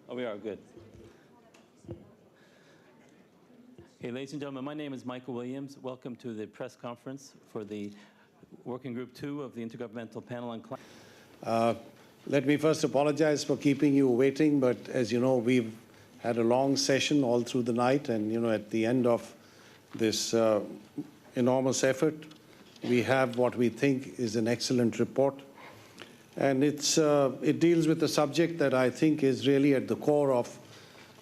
Oh, we are, good. Okay, ladies and gentlemen, my name is Michael Williams. Welcome to the press conference for the Working Group 2 of the Intergovernmental Panel on Climate. Let me first apologize for keeping you waiting, but as you know, we've had a long session all through the night, and at the end of this enormous effort, we have what we think is an excellent report. And it deals with a subject that I think is really at the core of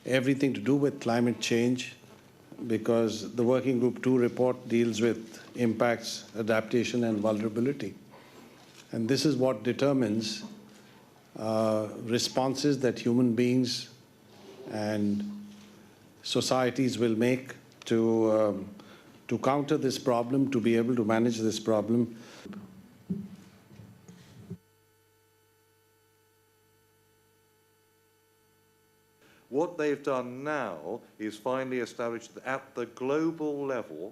everything to do with climate change, because the Working Group 2 report deals with impacts, adaptation, and vulnerability. And this is what determines responses that human beings and societies will make to counter this problem, to be able to manage this problem. What they've done now is finally establish that at the global level,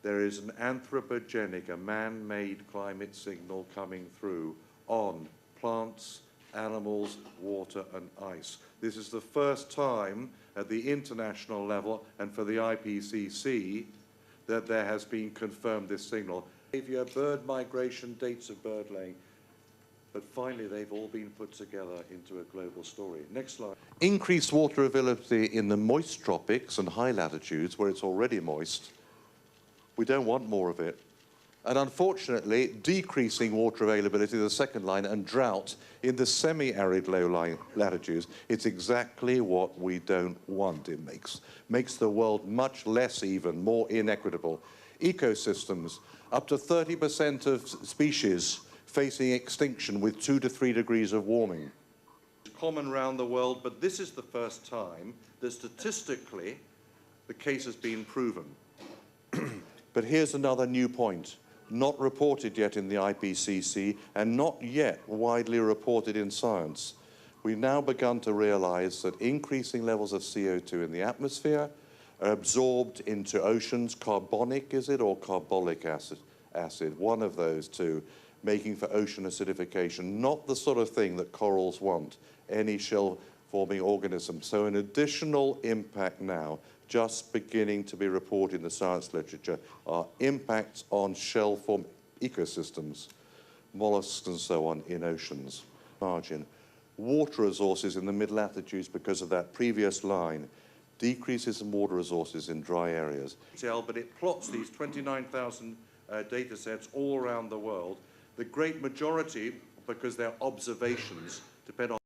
there is an anthropogenic, a man-made climate signal coming through on plants, animals, water, and ice. This is the first time at the international level and for the IPCC that there has been confirmed this signal. Behavior, bird migration, dates of bird laying. But finally, they've all been put together into a global story. Next slide. Increased water availability in the moist tropics and high latitudes where it's already moist. We don't want more of it. And unfortunately, decreasing water availability, the second line, and drought in the semi-arid low-lying latitudes, it's exactly what we don't want. It makes the world much less even, more inequitable. Ecosystems, up to 30% of species facing extinction with 2 to 3 degrees of warming. It's common around the world, but this is the first time that statistically the case has been proven. But here's another new point, not reported yet in the IPCC and not yet widely reported in science. We've now begun to realize that increasing levels of CO2 in the atmosphere are absorbed into oceans. Carbonic, is it, or carbolic acid? One of those two, making for ocean acidification, not the sort of thing that corals want, any shell-forming organism. So an additional impact now, just beginning to be reported in the science literature, are impacts on shell-formed ecosystems, mollusks and so on in oceans. Margin. Water resources in the mid-latitudes, because of that previous line, decreases in water resources in dry areas. But it plots these 29,000 data sets all around the world. The great majority, because they're observations, depend on